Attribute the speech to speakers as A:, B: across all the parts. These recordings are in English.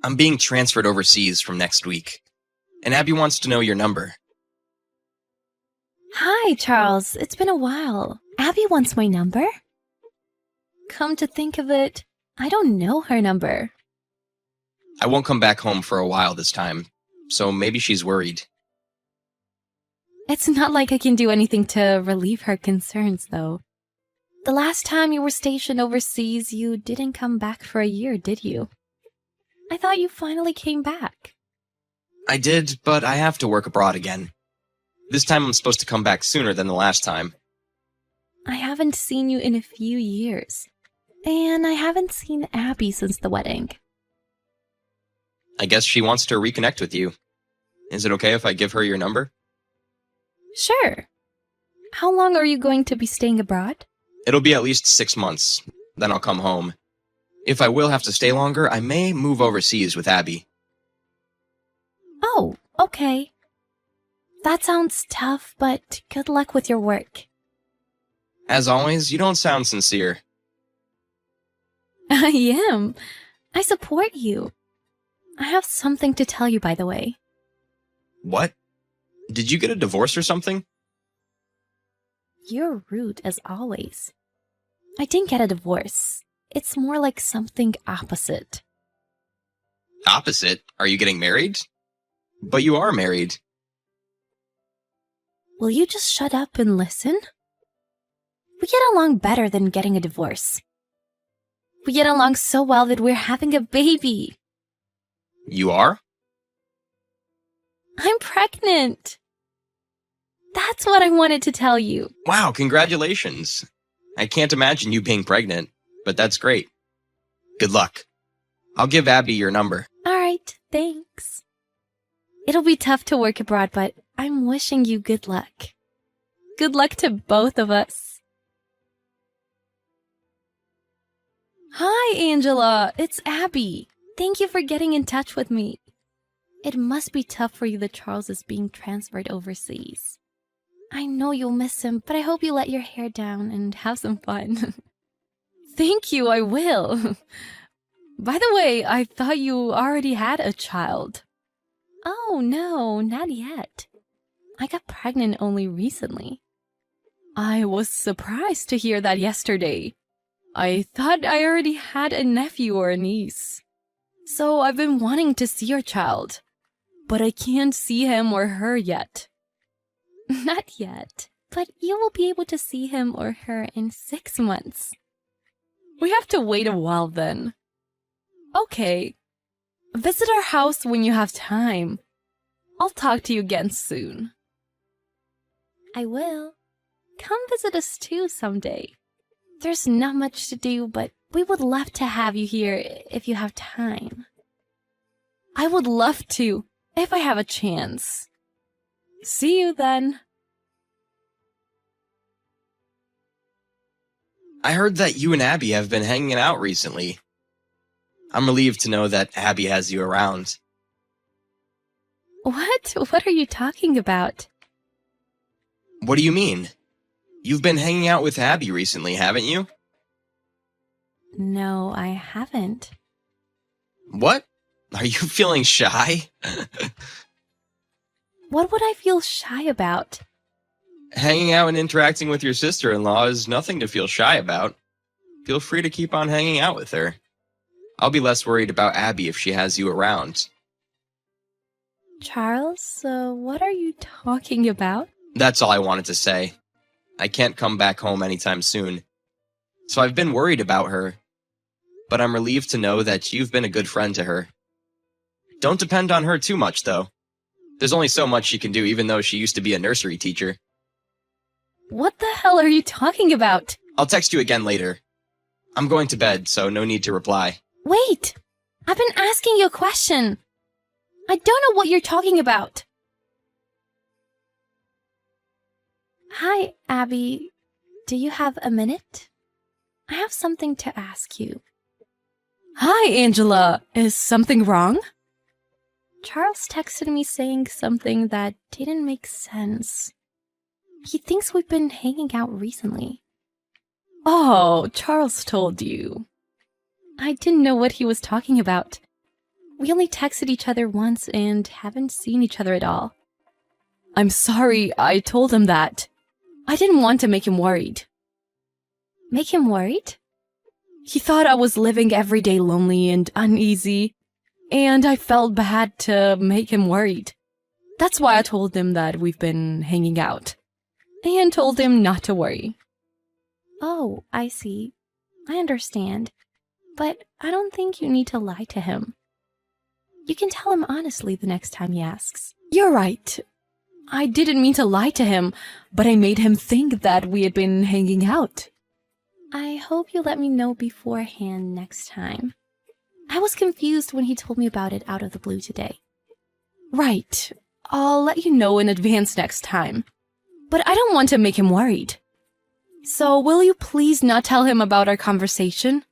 A: I'm being transferred overseas from next week, and Abby wants to know your number.
B: Hi, Charles. It's been a while. Abby wants my number? Come to think of it, I don't know her number.
A: I won't come back home for a while this time, so maybe she's worried.
B: It's not like I can do anything to relieve her concerns, though. The last time you were stationed overseas, you didn't come back for a year, did you? I thought you finally came back.
A: I did, but I have to work abroad again. This time I'm supposed to come back sooner than the last time.
B: I haven't seen you in a few years. And I haven't seen Abby since the wedding.
A: I guess she wants to reconnect with you. Is it okay if I give her your number?
B: Sure. How long are you going to be staying abroad?
A: It'll be at least 6 months. Then I'll come home. If I will have to stay longer, I may move overseas with Abby.
B: Oh, okay. That sounds tough, but good luck with your work.
A: As always, you don't sound sincere.
B: I am. I support you. I have something to tell you, by the way.
A: What? Did you get a divorce or something?
B: You're rude as always. I didn't get a divorce. It's more like something opposite.
A: Opposite? Are you getting married? But you are married.
B: Will you just shut up and listen? We get along better than getting a divorce. We get along so well that we're having a baby.
A: You are?
B: I'm pregnant. That's what I wanted to tell you.
A: Wow, congratulations. I can't imagine you being pregnant, but that's great. Good luck. I'll give Abby your number.
B: All right, thanks. It'll be tough to work abroad, but I'm wishing you good luck. Good luck to both of us. Hi, Angela. It's Abby. Thank you for getting in touch with me. It must be tough for you that Charles is being transferred overseas. I know you'll miss him, but I hope you let your hair down and have some fun. Thank you, I will. By the way, I thought you already had a child. Oh, no, not yet. I got pregnant only recently. I was surprised to hear that yesterday. I thought I already had a nephew or a niece. So I've been wanting to see your child, but I can't see him or her yet. Not yet, but you will be able to see him or her in 6 months. We have to wait a while then. Okay. Visit our house when you have time. I'll talk to you again soon. I will. Come visit us too someday. There's not much to do, but we would love to have you here if you have time. I would love to, if I have a chance. See you then.
A: I heard that you and Abby have been hanging out recently. I'm relieved to know that Abby has you around.
B: What? What are you talking about?
A: What do you mean? You've been hanging out with Abby recently, haven't you?
B: No, I haven't.
A: What? Are you feeling shy?
B: What would I feel shy about?
A: Hanging out and interacting with your sister-in-law is nothing to feel shy about. Feel free to keep on hanging out with her. I'll be less worried about Abby if she has you around.
B: Charles, what are you talking about?
A: That's all I wanted to say. I can't come back home anytime soon. So I've been worried about her. But I'm relieved to know that you've been a good friend to her. Don't depend on her too much, though. There's only so much she can do, even though she used to be a nursery teacher.
B: What the hell are you talking about?
A: I'll text you again later. I'm going to bed, so no need to reply.
B: Wait! I've been asking you a question. I don't know what you're talking about. Hi, Abby. Do you have a minute? I have something to ask you. Hi, Angela. Is something wrong? Charles texted me saying something that didn't make sense. He thinks we've been hanging out recently. Oh, Charles told you. I didn't know what he was talking about. We only texted each other once and haven't seen each other at all. I'm sorry I told him that. I didn't want to make him worried. Make him worried? He thought I was living every day lonely and uneasy, and I felt bad to make him worried. That's why I told him that we've been hanging out, and told him not to worry. Oh, I see. I understand. But I don't think you need to lie to him. You can tell him honestly the next time he asks. You're right. I didn't mean to lie to him, but I made him think that we had been hanging out. I hope you let me know beforehand next time. I was confused when he told me about it out of the blue today. Right. I'll let you know in advance next time. But I don't want to make him worried. So will you please not tell him about our conversation?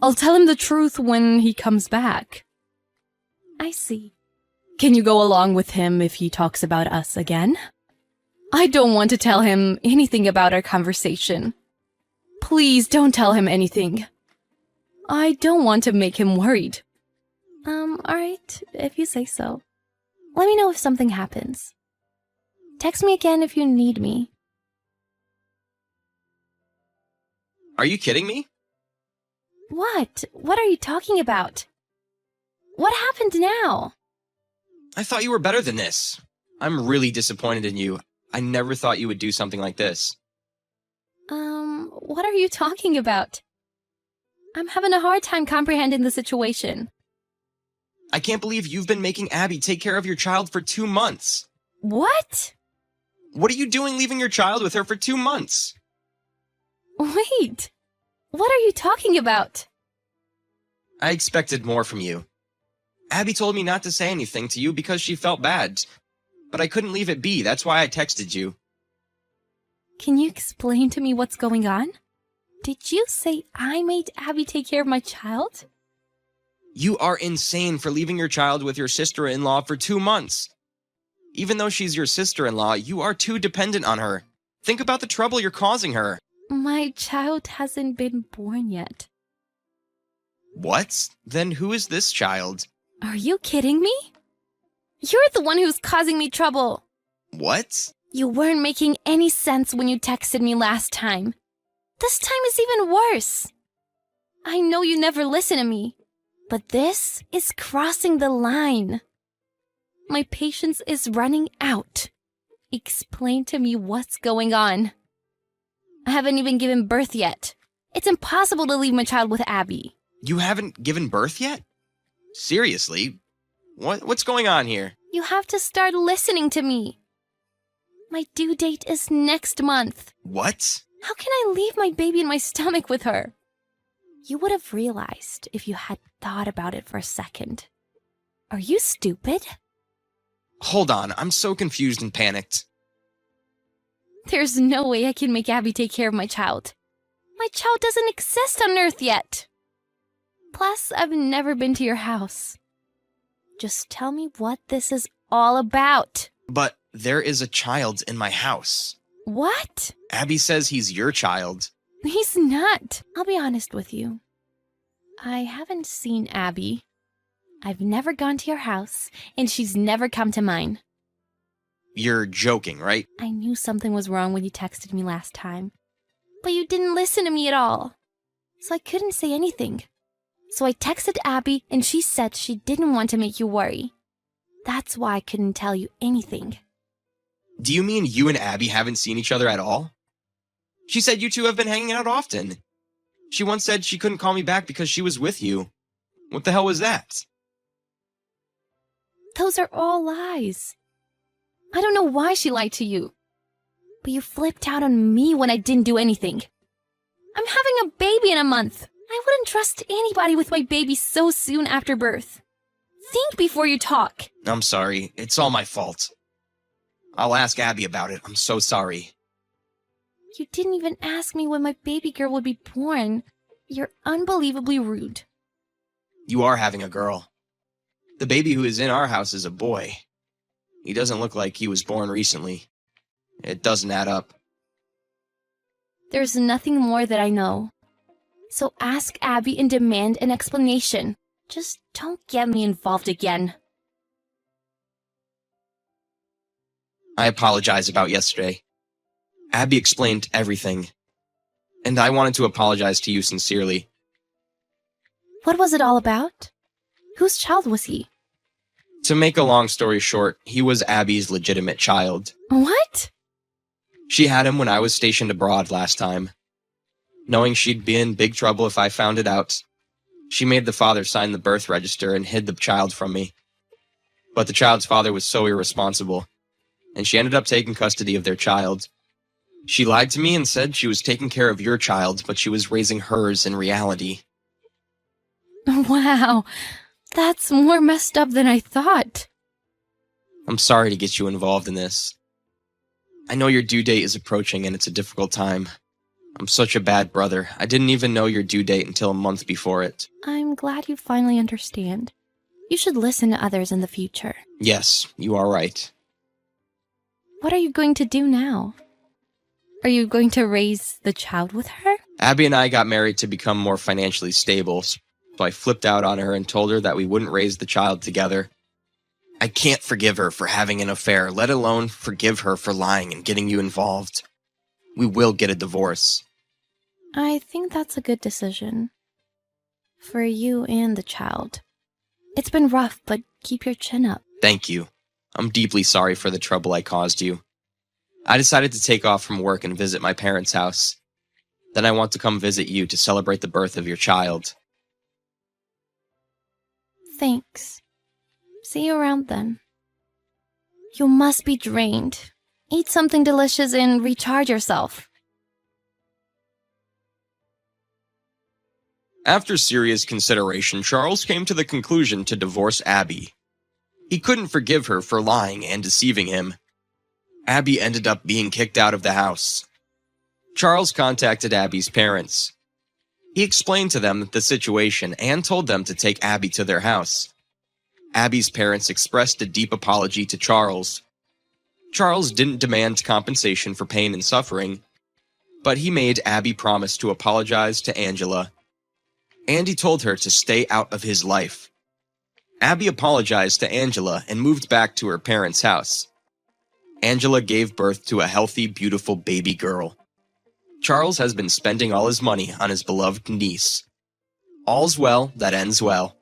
B: I'll tell him the truth when he comes back. I see. Can you go along with him if he talks about us again? I don't want to tell him anything about our conversation. Please don't tell him anything. I don't want to make him worried. Alright, if you say so. Let me know if something happens. Text me again if you need me.
A: Are you kidding me?
B: What? What are you talking about? What happened now?
A: I thought you were better than this. I'm really disappointed in you. I never thought you would do something like this.
B: What are you talking about? I'm having a hard time comprehending the situation.
A: I can't believe you've been making Abby take care of your child for 2 months.
B: What?
A: What are you doing leaving your child with her for 2 months?
B: Wait. What are you talking about?
A: I expected more from you. Abby told me not to say anything to you because she felt bad. But I couldn't leave it be, that's why I texted you.
B: Can you explain to me what's going on? Did you say I made Abby take care of my child?
A: You are insane for leaving your child with your sister-in-law for 2 months. Even though she's your sister-in-law, you are too dependent on her. Think about the trouble you're causing her.
B: My child hasn't been born yet.
A: What? Then who is this child?
B: Are you kidding me? You're the one who's causing me trouble.
A: What?
B: You weren't making any sense when you texted me last time. This time is even worse. I know you never listen to me, but this is crossing the line. My patience is running out. Explain to me what's going on. I haven't even given birth yet. It's impossible to leave my child with Abby.
A: You haven't given birth yet? Seriously? What's going on here?
B: You have to start listening to me. My due date is next month.
A: What?
B: How can I leave my baby in my stomach with her? You would have realized if you had thought about it for a second. Are you stupid?
A: Hold on, I'm so confused and panicked.
B: There's no way I can make Abby take care of my child. My child doesn't exist on Earth yet. Plus, I've never been to your house. Just tell me what this is all about.
A: But there is a child in my house.
B: What?
A: Abby says he's your child.
B: He's not. I'll be honest with you. I haven't seen Abby. I've never gone to your house, and she's never come to mine.
A: You're joking, right?
B: I knew something was wrong when you texted me last time. But you didn't listen to me at all. So I couldn't say anything. So I texted Abby, and she said she didn't want to make you worry. That's why I couldn't tell you anything.
A: Do you mean you and Abby haven't seen each other at all? She said you two have been hanging out often. She once said she couldn't call me back because she was with you. What the hell was that?
B: Those are all lies. I don't know why she lied to you. But you flipped out on me when I didn't do anything. I'm having a baby in a month. I wouldn't trust anybody with my baby so soon after birth. Think before you talk.
A: I'm sorry. It's all my fault. I'll ask Abby about it. I'm so sorry.
B: You didn't even ask me when my baby girl would be born. You're unbelievably rude.
A: You are having a girl. The baby who is in our house is a boy. He doesn't look like he was born recently. It doesn't add up.
B: There's nothing more that I know. So ask Abby and demand an explanation. Just don't get me involved again.
A: I apologize about yesterday. Abby explained everything, and I wanted to apologize to you sincerely.
B: What was it all about? Whose child was he?
A: To make a long story short, he was Abby's legitimate child.
B: What?
A: She had him when I was stationed abroad last time. Knowing she'd be in big trouble if I found it out, she made the father sign the birth register and hid the child from me. But the child's father was so irresponsible, and she ended up taking custody of their child. She lied to me and said she was taking care of your child, but she was raising hers in reality.
B: Wow, that's more messed up than I thought.
A: I'm sorry to get you involved in this. I know your due date is approaching and it's a difficult time. I'm such a bad brother. I didn't even know your due date until a month before it.
B: I'm glad you finally understand. You should listen to others in the future.
A: Yes, you are right.
B: What are you going to do now? Are you going to raise the child with her?
A: Abby and I got married to become more financially stable, so I flipped out on her and told her that we wouldn't raise the child together. I can't forgive her for having an affair, let alone forgive her for lying and getting you involved. We will get a divorce.
B: I think that's a good decision. For you and the child. It's been rough, but keep your chin up.
A: Thank you. I'm deeply sorry for the trouble I caused you. I decided to take off from work and visit my parents' house. Then I want to come visit you to celebrate the birth of your child.
B: Thanks. See you around then. You must be drained. Eat something delicious and recharge yourself.
A: After serious consideration, Charles came to the conclusion to divorce Abby. He couldn't forgive her for lying and deceiving him. Abby ended up being kicked out of the house. Charles contacted Abby's parents. He explained to them the situation and told them to take Abby to their house. Abby's parents expressed a deep apology to Charles. Charles didn't demand compensation for pain and suffering, but he made Abby promise to apologize to Angela. And he told her to stay out of his life. Abby apologized to Angela and moved back to her parents' house. Angela gave birth to a healthy, beautiful baby girl. Charles has been spending all his money on his beloved niece. All's well that ends well.